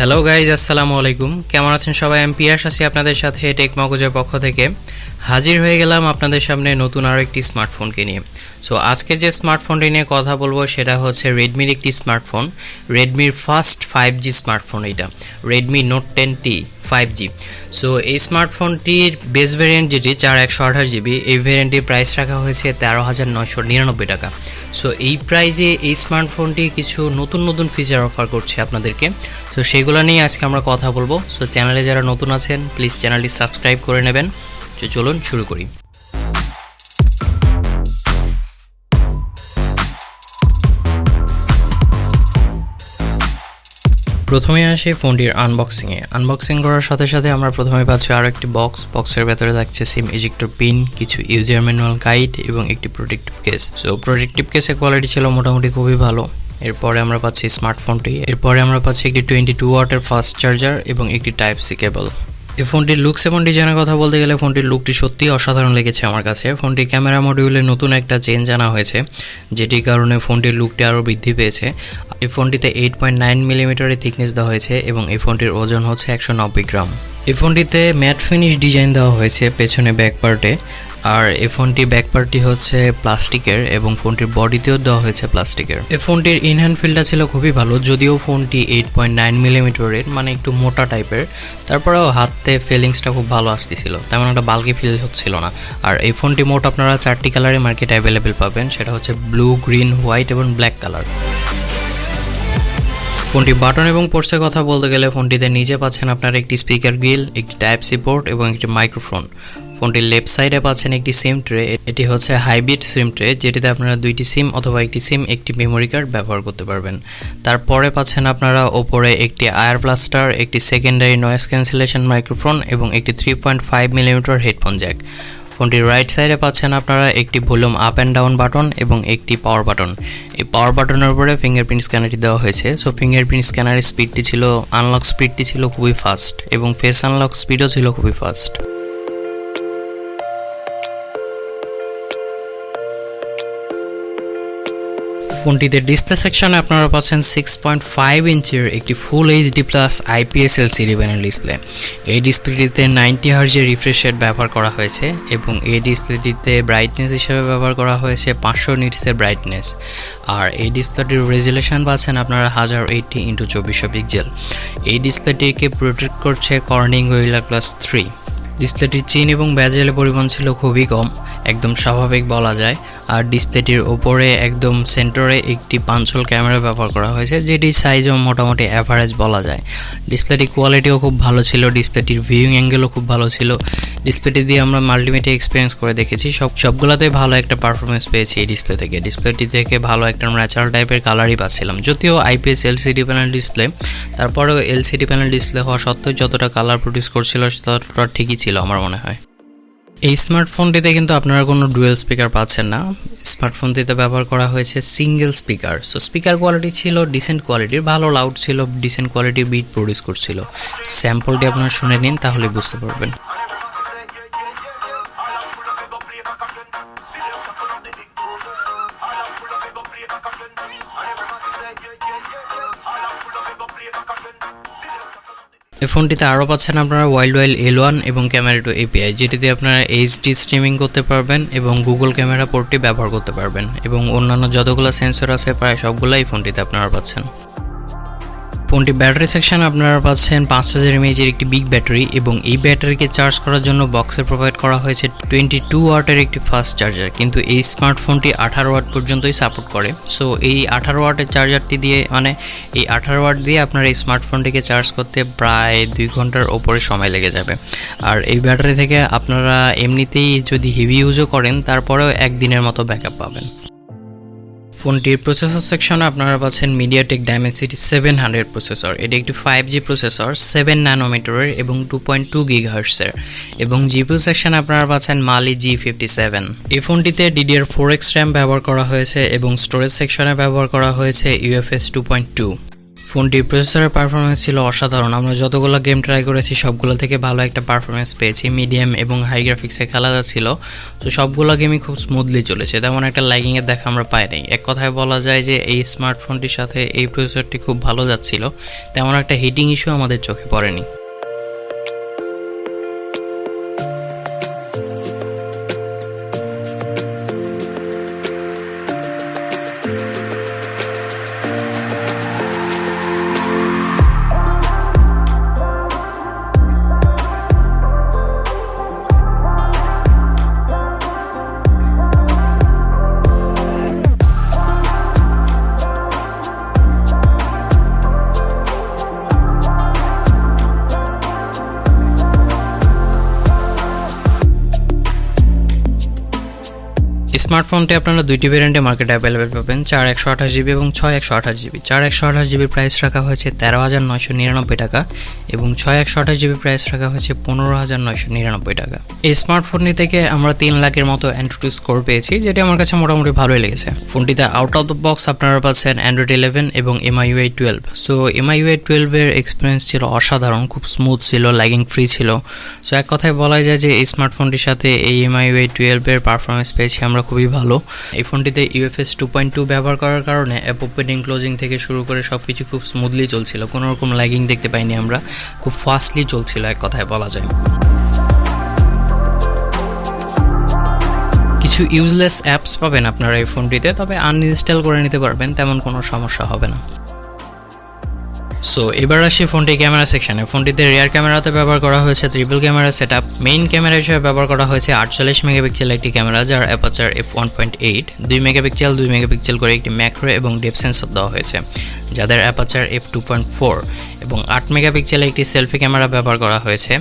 Hello guys, আসসালামু আলাইকুম। কেমন আছেন সবাই? আমি পিয়াস আছি আপনাদের সাথে টেক মগজের পক্ষ থেকে। হাজির হয়ে গেলাম আপনাদের সামনে নতুন আরও একটি স্মার্টফোনকে নিয়ে। সো আজকে যে স্মার্টফোনটি নিয়ে কথা বলবো সেটা হচ্ছে রেডমির একটি স্মার্টফোন, রেডমির ফার্স্ট 5G স্মার্টফোন। এটা Redmi note 10T 5G। So এই স্মার্টফোনটির বেস ভ্যারিয়েন্ট যেটি 4128GB, এই ভ্যারিয়েন্টটির প্রাইস রাখা হয়েছে 13,999 টাকা। সো এই প্রাইজে এই স্মার্টফোনটি কিছু নতুন ফিচার অফার করছে আপনাদেরকে। সো সেগুলো নিয়ে আজকে আমরা কথা বলবো। সো চ্যানেলে যারা নতুন আছেন প্লিজ চ্যানেলটি সাবস্ক্রাইব করে নেবেন। তো চলুন শুরু করি। প্রথমে আসি ফোনটির আনবক্সিং করার সাথে সাথে আমরা প্রথমে পাচ্ছি আরও একটি বক্সের ভেতরে থাকছে সিম এজেক্টর পিন, কিছু ইউজার ম্যানুয়াল গাইড এবং একটি প্রোটেক্টিভ কেস। সো প্রোটেক্টিভ কেসের কোয়ালিটি ছিল মোটামুটি খুবই ভালো। এরপরে আমরা পাচ্ছি স্মার্টফোনটি, এরপরে আমরা পাচ্ছি একটি 22 ওয়াটের ফাস্ট চার্জার এবং একটি টাইপ সি কেবল। এই ফোনটির লুকস এবং ডিজাইনের কথা বলতে গেলে ফোনটির লুকটি সত্যিই অসাধারণ লেগেছে আমার কাছে। ফোনটির ক্যামেরা মডিউলে নতুন একটা চেঞ্জ আনা হয়েছে, যেটির কারণে ফোনটির লুকটি আরও বৃদ্ধি পেয়েছে। এই ফোনটিতে 8.9 মিলিমিটারের থিকনেস দেওয়া হয়েছে এবং এই ফোনটির ওজন হচ্ছে 190 গ্রাম। এই ফোনটিতে ম্যাট ফিনিশ ডিজাইন দেওয়া হয়েছে পেছনে ব্যাক পার্টে, আর এই ফোনটির ব্যাক পার্টটি হচ্ছে প্লাস্টিকের এবং ফোনটির বডিতেও দেওয়া হয়েছে প্লাস্টিকের। এই ফোনটির ইনহ্যান্ড ফিলটা ছিল খুবই ভালো, যদিও ফোনটি 8.9 মিলিমিটারের, মানে একটু মোটা টাইপের। তারপরেও হাতে ফিলিংসটা খুব ভালো আসতেছিল, তেমন একটা বাল্কি ফিল হচ্ছিল না। আর এই ফোনটি মোট আপনারা 4টি কালারে মার্কেটে অ্যাভেলেবেল পাবেন, সেটা হচ্ছে ব্লু, গ্রিন, হোয়াইট এবং ব্ল্যাক কালার। ফোনটি বাটন এবং পোর্টসের কথা বলতে গেলে ফোনটিতে নিচে পাচ্ছেন আপনারা একটি স্পিকার গ্রিল, একটি টাইপ সি পোর্ট এবং একটি মাইক্রোফোন। ফোনটির লেফট সাইডে পাচ্ছেন একটি সিম ট্রে, এটি হচ্ছে হাইব্রিড সিম ট্রে, যেটিতে আপনারা 2টি সিম অথবা একটি সিম, একটি মেমোরি কার্ড ব্যবহার করতে পারবেন। তারপরে পাচ্ছেন আপনারা ওপরে একটি আয়ার ব্লাস্টার, একটি সেকেন্ডারি নয়েজ ক্যান্সেলেশন মাইক্রোফোন এবং একটি 3.5 মিলিমিটার হেডফোন জ্যাক। ফোনটির রাইট সাইডে পাচ্ছেন আপনারা একটি volume up and down button এবং একটি পাওয়ার বাটন। এই পাওয়ার বাটনের উপরে ফিঙ্গারপ্রিন্ট স্ক্যানারটি দেওয়া হয়েছে। সো ফিঙ্গারপ্রিন্ট স্ক্যানারের স্পিডটি ছিল, আনলক স্পিডটি ছিল খুবই ফাস্ট এবং ফেস আনলক স্পিডও ছিল খুবই ফাস্ট। ফোনটিতে ডিসপ্লে সেকশনে আপনারা পাচ্ছেন 6.5 ইঞ্চির একটি full HD plus IPS LCD panel display. এই ডিসপ্লেটিতে 90 হার্জের রিফ্রেশ রেট ব্যবহার করা হয়েছে এবং এই ডিসপ্লেটিতে ব্রাইটনেস হিসেবে ব্যবহার করা হয়েছে 500 নিটসের ব্রাইটনেস। আর এই ডিসপ্লেটির রেজুলেশন পাচ্ছেন আপনারা 1080x2400 পিক্সেল। এই ডিসপ্লেটিকে প্রোটেক্ট করছে কর্নিং গরিলা গ্লাস 3। ডিসপ্লেটির চেইন এবং ব্যাজেলের পরিমাণ ছিল খুবই কম, একদম স্বাভাবিক বলা যায়। আর ডিসপ্লেটির ওপরে একদম সেন্টারে একটি পাঞ্চল ক্যামেরা ব্যবহার করা হয়েছে, যেটি সাইজও মোটামুটি অ্যাভারেজ বলা যায়। ডিসপ্লেটির কোয়ালিটিও খুব ভালো ছিল, ডিসপ্লেটির ভিউইং অ্যাঙ্গেলও খুব ভালো ছিল। ডিসপ্লেটি দিয়ে আমরা মাল্টিমিডিয়া এক্সপিরিয়েন্স করে দেখেছি, সবগুলোতেই ভালো একটা পারফরমেন্স পেয়েছি এই ডিসপ্লে থেকে। ডিসপ্লেটি থেকে ভালো একটা ন্যাচারাল টাইপের কালারই পাচ্ছিলাম, যদিও IPS LCD প্যানেল ডিসপ্লে, তারপরেও LCD প্যানেল ডিসপ্লে হওয়া সত্ত্বেও যতটা কালার প্রডিউস করছিল ততটা ঠিকই ছিল আমার মনে হয়। এই স্মার্টফোনটিতে কিন্তু আপনারা কোনো ডুয়েল স্পিকার পাচ্ছেন না, স্মার্টফোনটিতে ব্যবহার করা হয়েছে single speaker. So speaker quality ছিল ডিসেন্ট কোয়ালিটির, ভালো লাউড ছিল, ডিসেন্ট কোয়ালিটির বিট প্রডিউস করছিল। স্যাম্পলটি আপনারা শুনে নিন, তাহলে বুঝতে পারবেন। এই ফোনটিতে আরও পাচ্ছেন আপনারা ওয়াইল্ড L1 এবং ক্যামেরা টু API, যেটিতে আপনারা HD স্ট্রিমিং করতে পারবেন এবং গুগল ক্যামেরা পোর্টটি ব্যবহার করতে পারবেন এবং অন্যান্য যতগুলো সেন্সর আছে প্রায় সবগুলোই এই ফোনটিতে আপনারা পাচ্ছেন। ফোনটি ব্যাটারি সেকশন আপনারা পাচ্ছেন 5000 mAh একটি বিগ ব্যাটারি এবং এই ব্যাটারিকে চার্জ করার জন্য বক্সে প্রোভাইড করা হয়েছে 22 ওয়াটের একটি ফাস্ট চার্জার, কিন্তু এই স্মার্টফোনটি 18 ওয়াট পর্যন্তই সাপোর্ট করে। সো এই 18 ওয়াটের চার্জারটি দিয়ে, মানে এই 18 ওয়াট দিয়ে আপনার এই স্মার্টফোনটিকে চার্জ করতে প্রায় 2 ঘন্টার ওপরে সময় লেগে যাবে। আর এই ব্যাটারি থেকে আপনারা এমনিতেই যদি হেভি ইউজও করেন তারপরেও একদিনের মতো ব্যাকআপ পাবেন। ফোনটির প্রসেসর সেকশনে আপনারা পাচ্ছেন মিডিয়াটেক ডাইমেনসিটি 700 প্রসেসর। এটি একটি 5G প্রসেসর, 7 ন্যানোমিটারের এবং 2.2 GHz-এর। এবং জিপিইউ সেকশনে আপনারা পাচ্ছেন মালি G57। এই ফোনটিতে DDR4X RAM ব্যবহার করা হয়েছে এবং স্টোরেজ সেকশনে ব্যবহার করা হয়েছে UFS 2.2। ফোনটির প্রসেসরের পারফরমেন্স ছিল অসাধারণ। আমরা যতগুলো গেম ট্রাই করেছি সবগুলো থেকে ভালো একটা পারফরমেন্স পেয়েছি। মিডিয়াম এবং হাই গ্রাফিক্সে খেলা যাচ্ছিল, তো সবগুলো গেমই খুব স্মুথলি চলেছে, তেমন একটা ল্যাগিংয়ের দেখা আমরা পাইনি। এক কথায় বলা যায় যে এই স্মার্টফোনটির সাথে এই প্রসেসরটি খুব ভালো যাচ্ছিল, তেমন একটা হিটিং ইস্যু আমাদের চোখে পড়েনি। স্মার্টফোনটি আপনারা দুইটি ভেরিয়েন্টে মার্কেটে অ্যাভেলেবেল পাবেন, 4/128GB এবং 6/128GB। 4/128GB প্রাইস রাখা হয়েছে 13,999 টাকা এবং 6/128GB প্রাইস রাখা হয়েছে 15,999 টাকা। এই স্মার্টফোনটি থেকে আমরা 3 লাখের মতো অ্যান্ড্রয়েড স্কোর পেয়েছি, যেটি আমার কাছে মোটামুটি ভালোই লেগেছে। ফোনটিতে আউট অফ দ্য বক্স আপনারা পাচ্ছেন Android 11 এবং MIUI 12। সো MIUI 12 এর এক্সপিরিয়েন্স ছিল অসাধারণ, খুব স্মুথ ছিল, ল্যাগিং ফ্রি ছিল। সো এক কথায় বলা যায় যে এই স্মার্টফোনটির সাথে এই MIUI 12 এর পারফরমেন্স পেয়েছি আমরা খুবই ভালো। এই ফোনটিতে UFS 2.2 ব্যবহার করার কারণে অ্যাপ ওপেনিং ক্লোজিং থেকে শুরু করে সব কিছু খুব স্মুথলি চলছিল, কোনো রকম ল্যাগিং দেখতে পাইনি আমরা, খুব ফাস্টলি চলছিল এক কথায় বলা যায়। কিছু ইউজলেস অ্যাপস পাবেন আপনারা এই ফোনটিতে, তবে আনইনস্টল করে নিতে পারবেন, তেমন কোনো সমস্যা হবে না। সো এবার আসি ফোনটি ক্যামেরা সেকশনে। ফোনটিতে রিয়ার ক্যামেরাতে ব্যবহার করা হয়েছে triple camera setup. Main camera হিসেবে ব্যবহার করা হয়েছে 48 মেগাপিক্সেল একটি ক্যামেরা, যার অ্যাপারচার f1.8, 2 মেগাপিক্সেল করে একটি ম্যাক্রো এবং ডেপথ সেন্সর দেওয়া হয়েছে, যাদের অ্যাপারচার f2.4 এবং 8 মেগাপিক্সেলের একটি সেলফি ক্যামেরা ব্যবহার করা হয়েছে,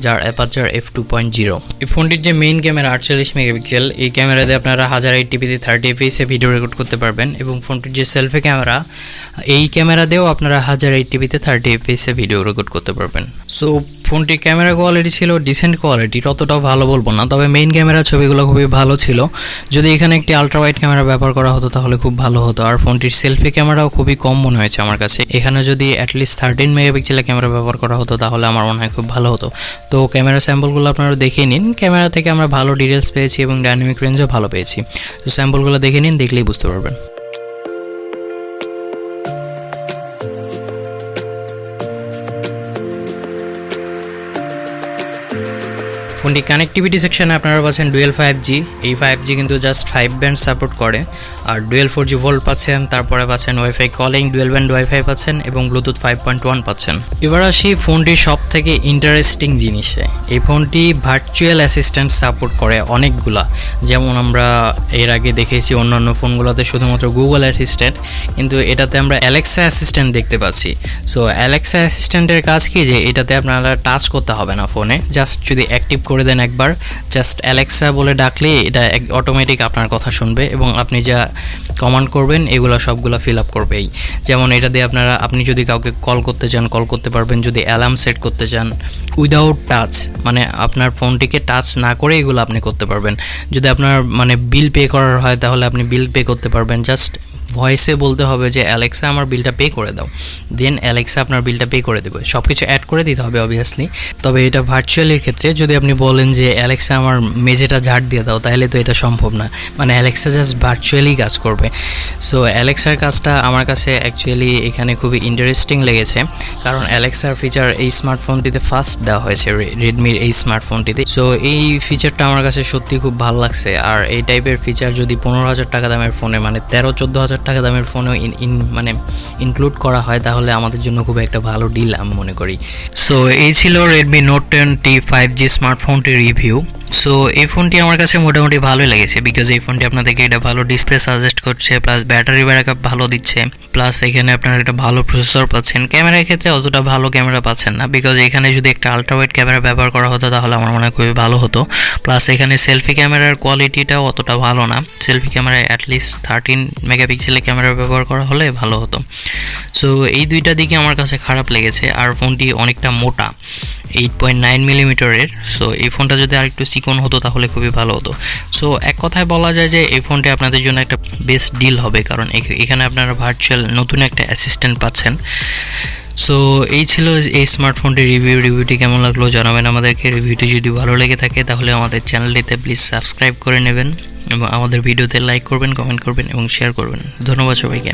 যার অ্যাপারচার f2.0। এই ফোনটির যে মেইন ক্যামেরা 48 মেগাপিক্সেল, এই ক্যামেরাতে আপনারা 1080p 30 fps এ ভিডিও রেকর্ড করতে পারবেন এবং ফোনটির যে সেলফি ক্যামেরা, এই ক্যামেরা দিয়েও আপনারা 1080p 30 fps এ ভিডিও রেকর্ড করতে পারবেন। সো ফোনটির ক্যামেরা কোয়ালিটি ছিল ডিসেন্ট কোয়ালিটির, অতটাও ভালো বলবো না, তবে মেইন ক্যামেরা ছবিগুলো খুবই ভালো ছিল। যদি এখানে একটি আলট্রা ওয়াইড ক্যামেরা ব্যবহার করা হতো তাহলে খুব ভালো হতো। আর ফোনটির সেলফি ক্যামেরাও খুবই কম মনে হয়েছে আমার কাছে, এখানে যদি অ্যাটলিস্ট 13 মেগাপিক্সেলের ক্যামেরা ব্যবহার করা হতো তাহলে আমার মনে হয় খুব ভালো হতো। তো ক্যামেরা স্যাম্পলগুলো আপনারা দেখে নিন, ক্যামেরা থেকে আমরা ভালো ডিটেলস পেয়েছি এবং ডাইনামিক রেঞ্জও ভালো পেয়েছি। তো স্যাম্পলগুলো দেখে নিন, দেখলেই বুঝতে পারবেন। ফোনটি কানেক্টিভিটি সেকশনে আপনারা পাচ্ছেন ডুয়েল 5G। এই 5G কিন্তু জাস্ট 5 ব্যান্ড সাপোর্ট করে, আর ডুয়েল 4G ভোল্ট পাচ্ছেন, তারপরে পাচ্ছেন wifi calling, dual band wifi পাচ্ছেন এবং ব্লুটুথ 5.1 পাচ্ছেন। এবার আসি ফোনটির সব থেকে ইন্টারেস্টিং জিনিসে। এই ফোনটি ভার্চুয়াল অ্যাসিস্ট্যান্ট সাপোর্ট করে অনেকগুলা, যেমন আমরা এর আগে দেখেছি অন্যান্য ফোনগুলোতে শুধুমাত্র গুগল অ্যাসিস্ট্যান্ট, কিন্তু এটাতে আমরা অ্যালেক্সা অ্যাসিস্ট্যান্ট দেখতে পাচ্ছি। সো অ্যালেক্সা অ্যাসিস্ট্যান্টের কাজ কি, যে এটাতে আপনারা টাচ করতে হবে না ফোনে, জাস্ট যদি অ্যাক্টিভ করে দেন একবার, জাস্ট অ্যালেক্সা বলে ডাকলে এটা অটোমেটিক আপনার কথা শুনবে এবং আপনি যা কমান্ড করবেন এগুলো সবগুলো ফিল আপ করবেই। যেমন এটা দিয়ে আপনি যদি কাউকে কল করতে চান কল করতে পারবেন, যদি অ্যালার্ম সেট করতে চান উইদাউট টাচ, মানে আপনার ফোনটিকে টাচ না করে এগুলো আপনি করতে পারবেন। যদি আপনার বিল পে করার হয় তাহলে আপনি বিল পে করতে পারবেন, জাস্ট ভয়েসে বলতে হবে যে অ্যালেক্সা আমার বিলটা পে করে দাও, দেন অ্যালেক্সা আপনার বিলটা পে করে দেবে। সব কিছু অ্যাড করে দিতে হবে অবভিয়াসলি, তবে এটা ভার্চুয়ালের ক্ষেত্রে যদি আপনি বলেন যে অ্যালেক্সা আমার মেঝেটা ঝাড় দিয়ে দাও, তাহলে তো এটা সম্ভব না, অ্যালেক্সা জাস্ট ভার্চুয়ালি কাজ করবে। সো অ্যালেক্সার কাজটা আমার কাছে অ্যাকচুয়ালি এখানে খুবই ইন্টারেস্টিং লেগেছে, কারণ অ্যালেক্সার ফিচার এই স্মার্টফোনটিতে ফার্স্ট দেওয়া হয়েছে, রেডমির এই স্মার্টফোনটিতে। সো এই ফিচারটা আমার কাছে সত্যি খুব ভালো লাগছে। আর এই টাইপের ফিচার যদি 15,000 টাকা দামের ফোনে 13-14,000 টাকা দামের ফোনেও ইনক্লুড করা হয় তাহলে আমাদের জন্য খুব একটা ভালো ডিল আমি মনে করি। সো এই ছিল রেডমি নোট 10T 5G স্মার্টফোনটির রিভিউ। সো এই ফোনটি আমার কাছে মোটামুটি ভালোই লেগেছে, বিকজ এই ফোনটি আপনাদেরকে এটা ভালো ডিসপ্লে সাজেস্ট করছে, প্লাস ব্যাটারি ব্যাকআপ ভালো দিচ্ছে, প্লাস এখানে আপনারা একটা ভালো প্রসেসর পাচ্ছেন। ক্যামেরার ক্ষেত্রে অতটা ভালো ক্যামেরা পাচ্ছেন না, বিকজ এখানে যদি একটা আলট্রা ওয়াইড ক্যামেরা ব্যবহার করা হতো তাহলে আমার মনে হয় খুবই ভালো হতো। প্লাস এখানে সেলফি ক্যামেরার কোয়ালিটিটাও অতটা ভালো না, সেলফি ক্যামেরায় অ্যাটলিস্ট 13 মেগাপিক্সেলের ক্যামেরা ব্যবহার করা হলে ভালো হতো। সো এই দুইটা দিকে আমার কাছে খারাপ লেগেছে। আর ফোনটি অনেকটা মোটা, 8.9 মিলিমিটারের। সো এই ফোনটা যদি আরেকটু চিকন হতো তাহলে খুবই ভালো হতো। সো এক কথায় বলা যায় যে এই ফোনটি আপনাদের জন্য একটা বেস্ট ডিল হবে, কারণ এখানে আপনারা ভার্চুয়াল নতুন একটা অ্যাসিস্ট্যান্ট পাচ্ছেন। সো এই ছিল এই স্মার্টফোনটির রিভিউটি কেমন লাগলো জানাবেন আমাদেরকে। রিভিউটি যদি ভালো লেগে থাকে তাহলে আমাদের চ্যানেলটিতে প্লিজ সাবস্ক্রাইব করে নেবেন এবং আমাদের ভিডিওতে লাইক করবেন, কমেন্ট করবেন এবং শেয়ার করবেন। ধন্যবাদ সবাইকে।